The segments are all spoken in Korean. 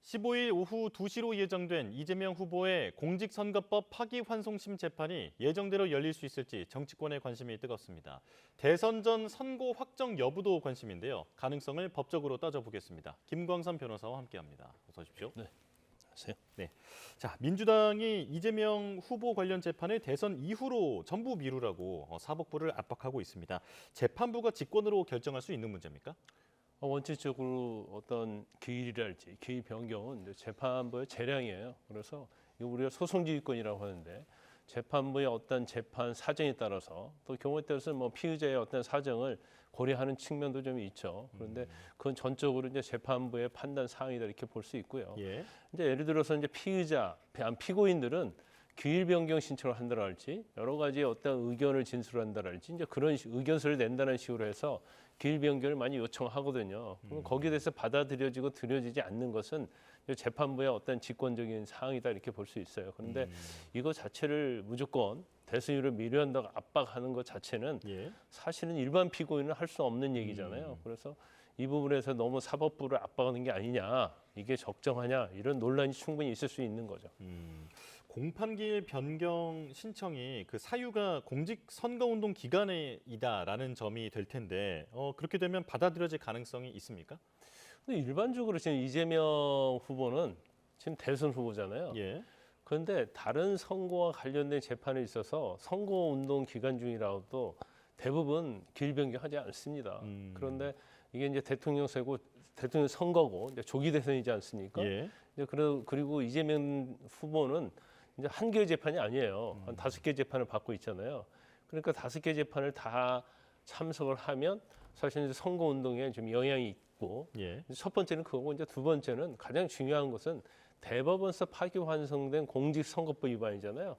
15일 오후 2시로 예정된 이재명 후보의 공직선거법 파기환송심 재판이 예정대로 열릴 수 있을지 정치권의 관심이 뜨겁습니다. 대선 전 선고 확정 여부도 관심인데요. 가능성을 법적으로 따져보겠습니다. 김광선 변호사와 함께합니다. 어서 오십시오. 네, 안녕하세요. 네, 자 민주당이 이재명 후보 관련 재판을 대선 이후로 전부 미루라고 사법부를 압박하고 있습니다. 재판부가 직권으로 결정할 수 있는 문제입니까? 원칙적으로 어떤 기일이랄지 기일 변경은 이제 재판부의 재량이에요. 그래서 이거 우리가 소송지휘권이라고 하는데 재판부의 어떤 재판 사정에 따라서 또 경우에 따라서는 뭐 피의자의 어떤 사정을 고려하는 측면도 좀 있죠. 그런데 그건 전적으로 이제 재판부의 판단 사항이다 이렇게 볼 수 있고요. 예. 이제 예를 들어서 이제 피의자, 피고인들은 기일 변경 신청을 한다랄지 여러 가지 어떤 의견을 진술한다랄지 이제 그런 의견서를 낸다는 식으로 해서 기일 변경을 많이 요청하거든요. 그럼 거기에 대해서 받아들여지고 들여지지 않는 것은 재판부의 어떤 직권적인 사항이다 이렇게 볼 수 있어요. 그런데 이거 자체를 무조건 대선으로 미루한다고 압박하는 것 자체는 예. 사실은 일반 피고인은 할 수 없는 얘기잖아요. 그래서 이 부분에서 너무 사법부를 압박하는 게 아니냐, 이게 적정하냐 이런 논란이 충분히 있을 수 있는 거죠. 공판기일 변경 신청이 그 사유가 공직선거운동 기간이다라는 점이 될 텐데 그렇게 되면 받아들여질 가능성이 있습니까? 근데 일반적으로 지금 이재명 후보는 지금 대선 후보잖아요. 예. 그런데 다른 선거와 관련된 재판에 있어서 선거운동 기간 중이라도 대부분 기일 변경하지 않습니다. 그런데 이게 이제 대통령 선거고 이제 조기 대선이지 않습니까? 예. 이제 그리고 이재명 후보는 이제 한 개의 재판이 아니에요. 한 5개 재판을 받고 있잖아요. 그러니까 5개 재판을 다 참석을 하면 사실 이제 선거 운동에 좀 영향이 있고, 예. 첫 번째는 그거고 이제 두 번째는 가장 중요한 것은 대법원에서 파기환송된 공직선거법 위반이잖아요.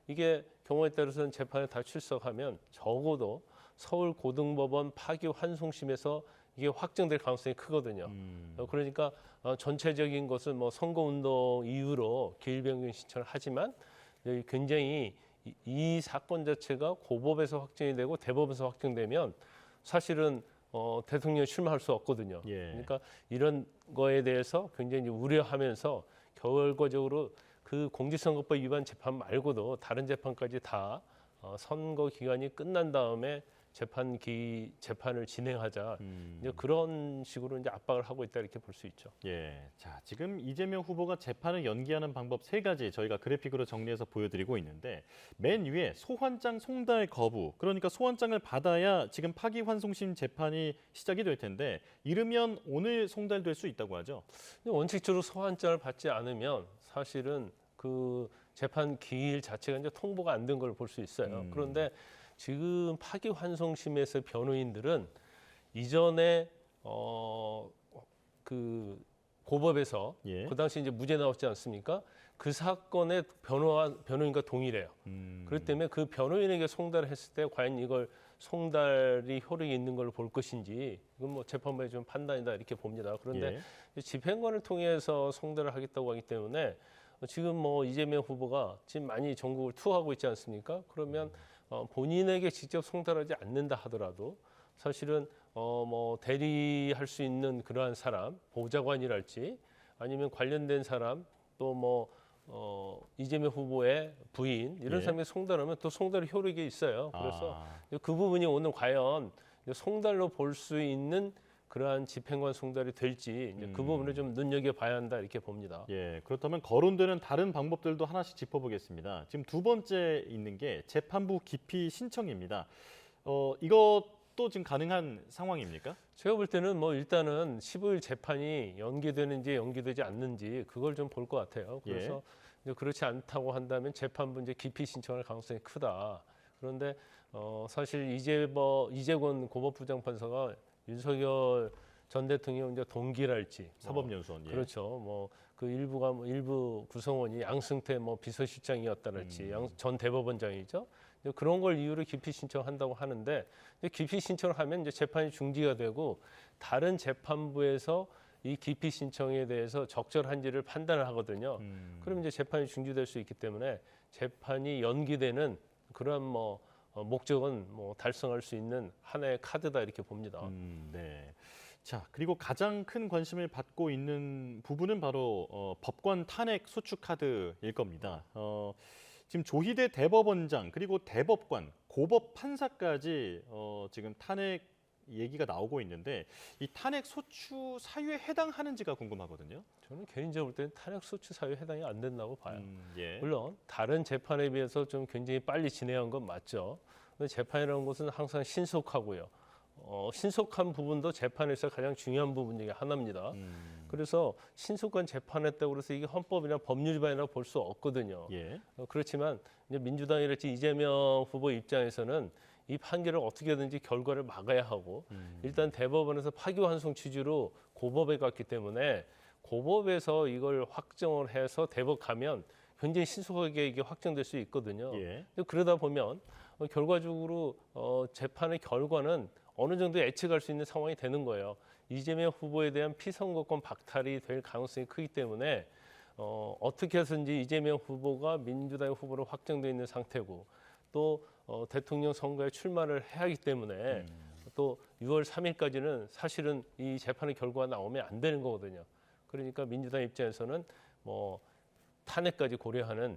이게 경우에 따라서는 재판에 다 출석하면 적어도 서울고등법원 파기환송심에서 이게 확정될 가능성이 크거든요. 그러니까 전체적인 것은 뭐 선거운동 이후로 기일 변경 신청을 하지만 굉장히 이 사건 자체가 고법에서 확정이 되고 대법에서 확정되면 사실은 대통령이 출마할 수 없거든요. 예. 그러니까 이런 거에 대해서 굉장히 우려하면서 결과적으로 그 공직선거법 위반 재판 말고도 다른 재판까지 다 선거 기간이 끝난 다음에 재판을 진행하자 이제 그런 식으로 이제 압박을 하고 있다 이렇게 볼 수 있죠. 예. 자, 지금 이재명 후보가 재판을 연기하는 방법 3가지 저희가 그래픽으로 정리해서 보여드리고 있는데 맨 위에 소환장 송달 거부. 그러니까 소환장을 받아야 지금 파기환송심 재판이 시작이 될 텐데 이르면 오늘 송달될 수 있다고 하죠. 근데 원칙적으로 소환장을 받지 않으면 사실은 그 재판 기일 자체가 이제 통보가 안 된 걸 볼 수 있어요. 그런데 지금 파기환송심에서 변호인들은 이전에 그 고법에서 예. 그 당시 이제 무죄 나왔지 않습니까? 그 사건의 변호인과 동일해요. 그렇기 때문에 그 변호인에게 송달을 했을 때 과연 이걸 송달이 효력이 있는 걸 볼 것인지 이건 뭐 재판부의 좀 판단이다 이렇게 봅니다. 그런데 집행관을 통해서 송달을 하겠다고 하기 때문에 지금 뭐 이재명 후보가 지금 많이 전국을 투어하고 있지 않습니까? 그러면 본인에게 직접 송달하지 않는다 하더라도 사실은 뭐 대리할 수 있는 그러한 사람, 보좌관이랄지 아니면 관련된 사람 또 뭐 이재명 후보의 부인 이런 예. 사람이 송달하면 또 송달의 효력이 있어요. 그래서 아. 그 부분이 오늘 과연 송달로 볼 수 있는 그러한 집행관 송달이 될지 이제 그 부분을 좀 눈여겨봐야 한다 이렇게 봅니다. 예, 그렇다면 거론되는 다른 방법들도 하나씩 짚어보겠습니다. 지금 두 번째 있는 게 재판부 기피 신청입니다. 이것도 지금 가능한 상황입니까? 제가 볼 때는 뭐 일단은 15일 재판이 연기되는지 연기되지 않는지 그걸 좀 볼 것 같아요. 그래서 이제 그렇지 않다고 한다면 재판부 이제 기피 신청할 가능성이 크다. 그런데 사실 이재권 고법부장판사가 윤석열 전 대통령 이제 동기랄지 사법연수원. 예. 그렇죠. 뭐 그 일부 구성원이 양승태 뭐 비서실장이었다랄지 전 대법원장이죠. 이제 그런 걸 이유로 기피 신청한다고 하는데 기피 신청을 하면 이제 재판이 중지가 되고 다른 재판부에서 이 기피 신청에 대해서 적절한지를 판단을 하거든요. 그럼 이제 재판이 중지될 수 있기 때문에 재판이 연기되는 그런 목적은 뭐 달성할 수 있는 하나의 카드다 이렇게 봅니다. 네. 자, 그리고 가장 큰 관심을 받고 있는 부분은 바로 법관 탄핵 소추 카드일 겁니다. 지금 조희대 대법원장 그리고 대법관, 고법 판사까지 지금 탄핵 얘기가 나오고 있는데 이 탄핵 소추 사유에 해당하는지가 궁금하거든요. 저는 개인적으로 볼 때는 탄핵 소추 사유에 해당이 안 된다고 봐요. 예. 물론 다른 재판에 비해서 좀 굉장히 빨리 진행한 건 맞죠. 근데 재판이라는 것은 항상 신속하고요. 신속한 부분도 재판에서 가장 중요한 부분 중에 하나입니다. 그래서 신속한 재판했다고 해서 이게 헌법이나 법률 위반이라고 볼 수 없거든요. 예. 그렇지만 이제 민주당이랄지 이재명 후보 입장에서는 이 판결을 어떻게든지 결과를 막아야 하고 일단 대법원에서 파기환송 취지로 고법에 갔기 때문에 고법에서 이걸 확정을 해서 대법 가면 굉장히 신속하게 이게 확정될 수 있거든요. 예. 그러다 보면 결과적으로 재판의 결과는 어느 정도 예측할 수 있는 상황이 되는 거예요. 이재명 후보에 대한 피선거권 박탈이 될 가능성이 크기 때문에 어떻게 해서든지 이재명 후보가 민주당의 후보로 확정되어 있는 상태고 또 대통령 선거에 출마를 해야 하기 때문에 또 6월 3일까지는 사실은 이 재판의 결과가 나오면 안 되는 거거든요. 그러니까 민주당 입장에서는 뭐 탄핵까지 고려하는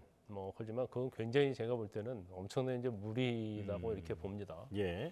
하지만 그건 굉장히 제가 볼 때는 엄청난 이제 무리라고 이렇게 봅니다. 예.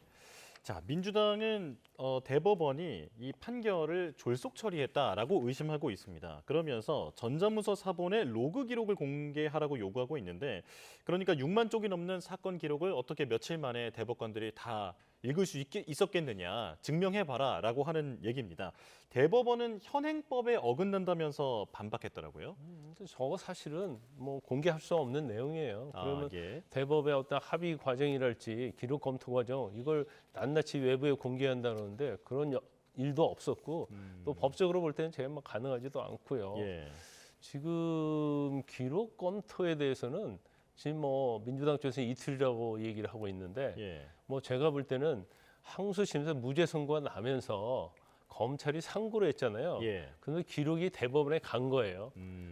자, 민주당은 대법원이 이 판결을 졸속 처리했다라고 의심하고 있습니다. 그러면서 전자문서 사본의 로그 기록을 공개하라고 요구하고 있는데, 그러니까 6만 쪽이 넘는 사건 기록을 어떻게 며칠 만에 대법관들이 다 읽을 수 있었겠느냐, 증명해봐라라고 하는 얘기입니다. 대법원은 현행법에 어긋난다면서 반박했더라고요. 근데 저거 사실은 뭐 공개할 수 없는 내용이에요. 그러면 예. 대법의 어떤 합의 과정이랄지 기록 검토 과정 이걸 낱낱이 외부에 공개한다는데 그런 일도 없었고 또 법적으로 볼 때는 제가 뭐 가능하지도 않고요. 예. 지금 기록 검토에 대해서는 지금 뭐 민주당 쪽에서 이틀이라고 얘기를 하고 있는데 예. 뭐 제가 볼 때는 항소심에서 무죄 선고가 나면서 검찰이 상고를 했잖아요. 예. 그런데 기록이 대법원에 간 거예요.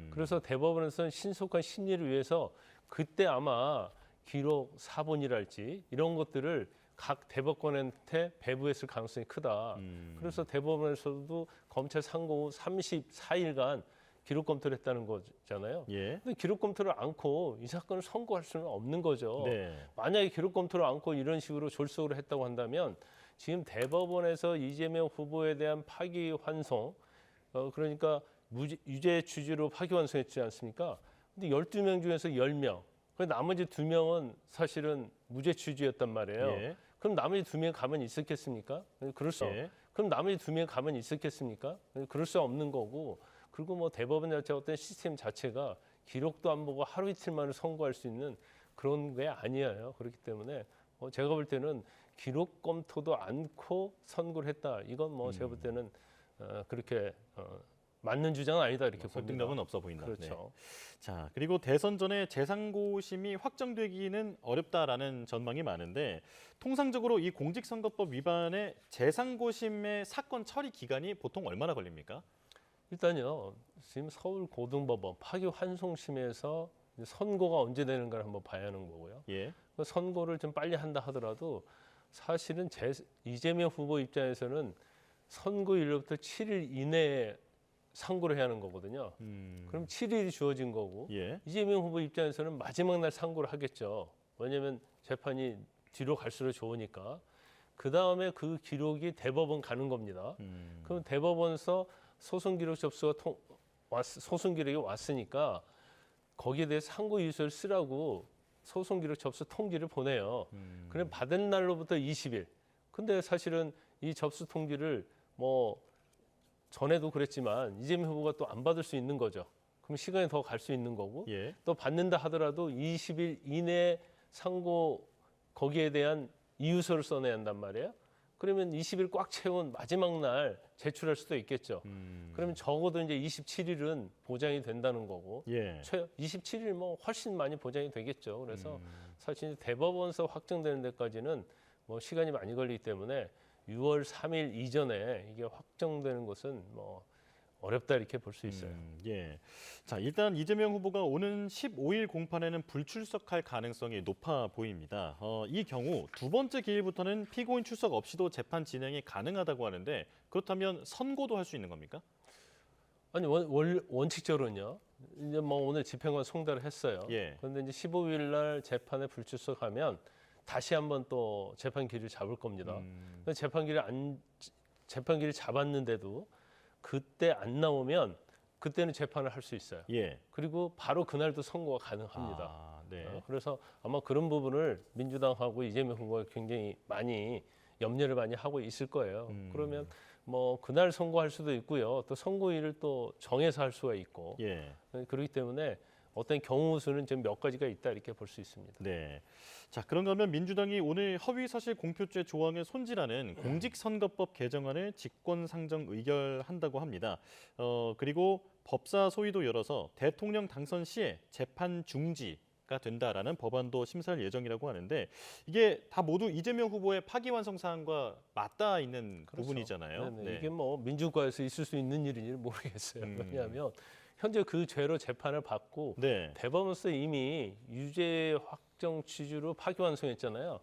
그래서 대법원에서는 신속한 심리를 위해서 그때 아마 기록 사본이랄지 이런 것들을 각 대법관한테 배부했을 가능성이 크다. 그래서 대법원에서도 검찰 상고 후 34일간 기록 검토를 했다는 거잖아요. 예. 근데 기록 검토를 않고 이 사건을 선고할 수는 없는 거죠. 네. 만약에 기록 검토를 않고 이런 식으로 졸속으로 했다고 한다면 지금 대법원에서 이재명 후보에 대한 파기환송, 그러니까 유죄 취지로 파기환송했지 않습니까? 근데 12명 중에서 10명, 나머지 2명은 사실은 무죄 취지였단 말이에요. 예. 그럼 나머지 2명 가만히 있었겠습니까? 그럴 수 예. 그럼 나머지 2명 가만히 있었겠습니까? 그럴 수 없는 거고. 그리고 뭐 대법원 자체가 어떤 시스템 자체가 기록도 안 보고 하루 이틀 만에 선고할 수 있는 그런 게 아니에요. 그렇기 때문에 제가 볼 때는 기록 검토도 않고 선고를 했다. 이건 뭐 제가 볼 때는 그렇게 맞는 주장은 아니다 이렇게 봅니다. 설득력은 없어 보인다. 그렇죠. 네. 자, 그리고 대선 전에 재상고심이 확정되기는 어렵다라는 전망이 많은데 통상적으로 이 공직선거법 위반의 재상고심의 사건 처리 기간이 보통 얼마나 걸립니까? 일단요. 지금 서울고등법원 파기환송심에서 선고가 언제 되는가를 한번 봐야 하는 거고요. 예. 그 선고를 좀 빨리 한다 하더라도 사실은 이재명 후보 입장에서는 선고일로부터 7일 이내에 상고를 해야 하는 거거든요. 그럼 7일이 주어진 거고 예. 이재명 후보 입장에서는 마지막 날 상고를 하겠죠. 왜냐하면 재판이 뒤로 갈수록 좋으니까. 그다음에 그 기록이 대법원 가는 겁니다. 그럼 대법원에서 소송 기록 접수가 소송 기록이 왔으니까 거기에 대해 상고 유서를 쓰라고 소송 기록 접수 통지를 보내요. 그럼 받은 날로부터 20일. 근데 사실은 이 접수 통지를 뭐 전에도 그랬지만 이재명 후보가 또 안 받을 수 있는 거죠. 그럼 시간이 더 갈 수 있는 거고 예. 또 받는다 하더라도 20일 이내 상고 거기에 대한 이유서를 써내야 한단 말이에요. 그러면 20일 꽉 채운 마지막 날 제출할 수도 있겠죠. 그러면 적어도 이제 27일은 보장이 된다는 거고 예. 27일 뭐 훨씬 많이 보장이 되겠죠. 그래서 사실 대법원서 확정되는 데까지는 뭐 시간이 많이 걸리기 때문에 6월 3일 이전에 이게 확정되는 것은 뭐 어렵다 이렇게 볼 수 있어요. 예. 자, 일단 이재명 후보가 오는 15일 공판에는 불출석할 가능성이 높아 보입니다. 이 경우 두 번째 기일부터는 피고인 출석 없이도 재판 진행이 가능하다고 하는데 그렇다면 선고도 할 수 있는 겁니까? 아니 원칙적으로는요. 이제 뭐 오늘 집행관 송달을 했어요. 예. 그런데 이제 15일 날 재판에 불출석하면 다시 한번 또 재판 기일을 잡을 겁니다. 근데 재판기를 잡았는데도 그때 안 나오면 그때는 재판을 할 수 있어요. 예. 그리고 바로 그날도 선고가 가능합니다. 아, 네. 그래서 아마 그런 부분을 민주당하고 이재명 후보가 굉장히 많이 염려를 많이 하고 있을 거예요. 그러면 뭐 그날 선고할 수도 있고요. 또 선고일을 또 정해서 할 수가 있고. 예. 그렇기 때문에 어떤 경우 수는 지금 몇 가지가 있다 이렇게 볼 수 있습니다. 네. 자, 그런가 하면 민주당이 오늘 허위사실 공표죄 조항을 손질하는 공직선거법 개정안을 직권상정 의결한다고 합니다. 그리고 법사 소위도 열어서 대통령 당선 시에 재판 중지가 된다라는 법안도 심사할 예정이라고 하는데 이게 다 모두 이재명 후보의 파기환송 사항과 맞닿아 있는 그렇죠. 부분이잖아요. 네네. 네. 이게 뭐 민주국가에서 있을 수 있는 일인지 모르겠어요. 왜냐하면 현재 그 죄로 재판을 받고 네. 대법원에서 이미 유죄 확정 취지로 파기환송했잖아요.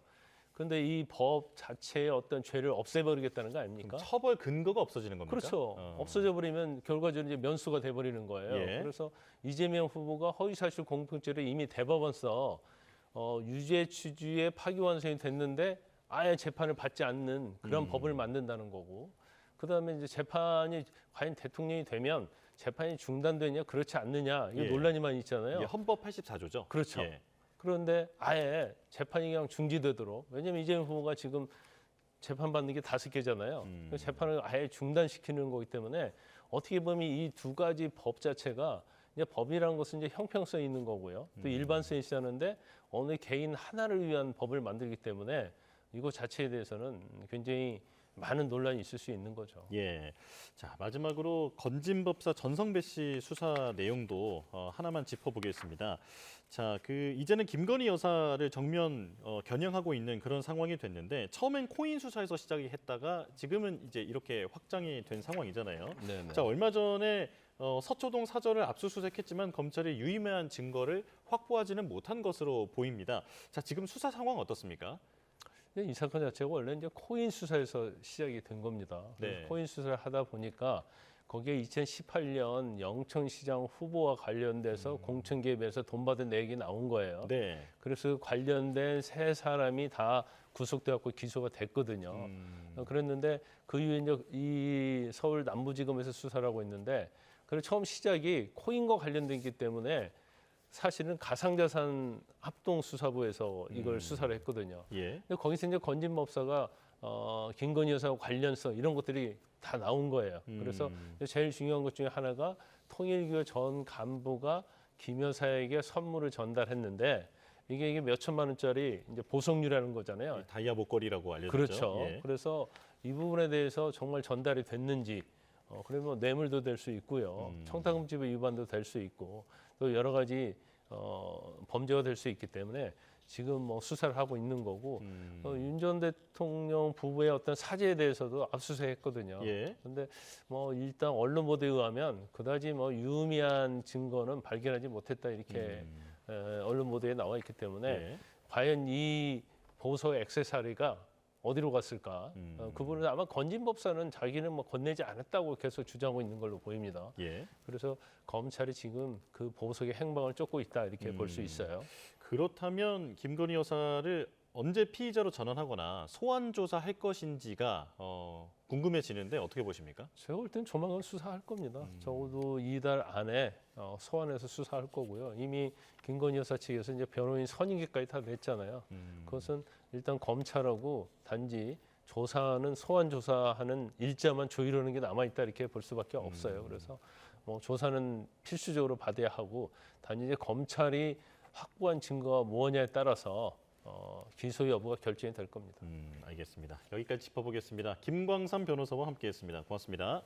그런데 이 법 자체의 어떤 죄를 없애버리겠다는 거 아닙니까? 처벌 근거가 없어지는 겁니까? 그렇죠. 없어져 버리면 결과적으로 이제 면수가 돼 버리는 거예요. 예. 그래서 이재명 후보가 허위사실 공표죄를 이미 대법원서 유죄 취지의 파기환송이 됐는데 아예 재판을 받지 않는 그런 법을 만든다는 거고. 그다음에 이제 재판이 과연 대통령이 되면 재판이 중단되냐 그렇지 않느냐 이게 예. 논란이 많이 있잖아요. 이게 헌법 84조죠. 그렇죠. 예. 그런데 아예 재판이 그냥 중지되도록 왜냐하면 이재명 후보가 지금 재판받는 게 5개잖아요. 그 재판을 아예 중단시키는 거기 때문에 어떻게 보면 이 두 가지 법 자체가 이제 법이라는 것은 이제 형평성이 있는 거고요. 또 일반성이 있었는데 어느 개인 하나를 위한 법을 만들기 때문에 이거 자체에 대해서는 굉장히 많은 논란이 있을 수 있는 거죠. 예. 자, 마지막으로 건진법사 전성배 씨 수사 내용도 하나만 짚어보겠습니다. 자, 이제는 김건희 여사를 정면 겨냥하고 있는 그런 상황이 됐는데 처음엔 코인 수사에서 시작이 했다가 지금은 이제 이렇게 확장이 된 상황이잖아요. 네네. 자, 얼마 전에 서초동 사저를 압수수색했지만 검찰이 유의미한 증거를 확보하지는 못한 것으로 보입니다. 자, 지금 수사 상황 어떻습니까? 이 사건 자체가 원래 이제 코인 수사에서 시작이 된 겁니다. 네. 코인 수사를 하다 보니까 거기에 2018년 영천시장 후보와 관련돼서 공천 개입에서 돈 받은 내역이 나온 거예요. 네. 그래서 관련된 3사람이 다 구속돼갖고 기소가 됐거든요. 그랬는데 그 이후에 이제 이 서울 남부지검에서 수사를 하고 있는데 그래서 처음 시작이 코인과 관련된기 때문에 사실은 가상자산 합동수사부에서 이걸 수사를 했거든요. 예. 근데 거기서 이제 건진법사가 김건희 여사와 관련성 이런 것들이 다 나온 거예요. 그래서 제일 중요한 것 중에 하나가 통일교 전 간부가 김 여사에게 선물을 전달했는데 이게 몇 천만 원짜리 이제 보석류라는 거잖아요. 다이아 목걸이라고 알려졌죠. 그렇죠. 예. 그래서 이 부분에 대해서 정말 전달이 됐는지 그러면 뇌물도 될 수 있고요. 청탁금지법 위반도 될 수 있고 또 여러 가지 범죄가 될 수 있기 때문에 지금 뭐 수사를 하고 있는 거고 윤 전 대통령 부부의 어떤 사죄에 대해서도 압수수색했거든요. 예. 그런데 뭐 일단 언론 보도에 의하면 그다지 뭐 유의미한 증거는 발견하지 못했다 이렇게 언론 보도에 나와 있기 때문에 예. 과연 이 보석 액세서리가 어디로 갔을까? 그 부분은 아마 건진법사는 자기는 뭐 건네지 않았다고 계속 주장하고 있는 걸로 보입니다. 예. 그래서 검찰이 지금 그 보석의 행방을 쫓고 있다 이렇게 볼 수 있어요. 그렇다면 김건희 여사를 언제 피의자로 전환하거나 소환 조사할 것인지가 궁금해지는데 어떻게 보십니까? 제가 볼 땐 조만간 수사할 겁니다. 적어도 이달 안에 소환해서 수사할 거고요. 이미 김건희 여사 측에서 이제 변호인 선임계까지 다 냈잖아요. 그것은 일단 검찰하고 단지 조사는 소환 조사하는 일자만 조율하는 게 남아 있다 이렇게 볼 수밖에 없어요. 그래서 뭐 조사는 필수적으로 받아야 하고 단지 이제 검찰이 확보한 증거가 무엇냐에 따라서 기소 여부가 결정이 될 겁니다. 알겠습니다. 여기까지 짚어보겠습니다. 김광삼 변호사와 함께했습니다. 고맙습니다.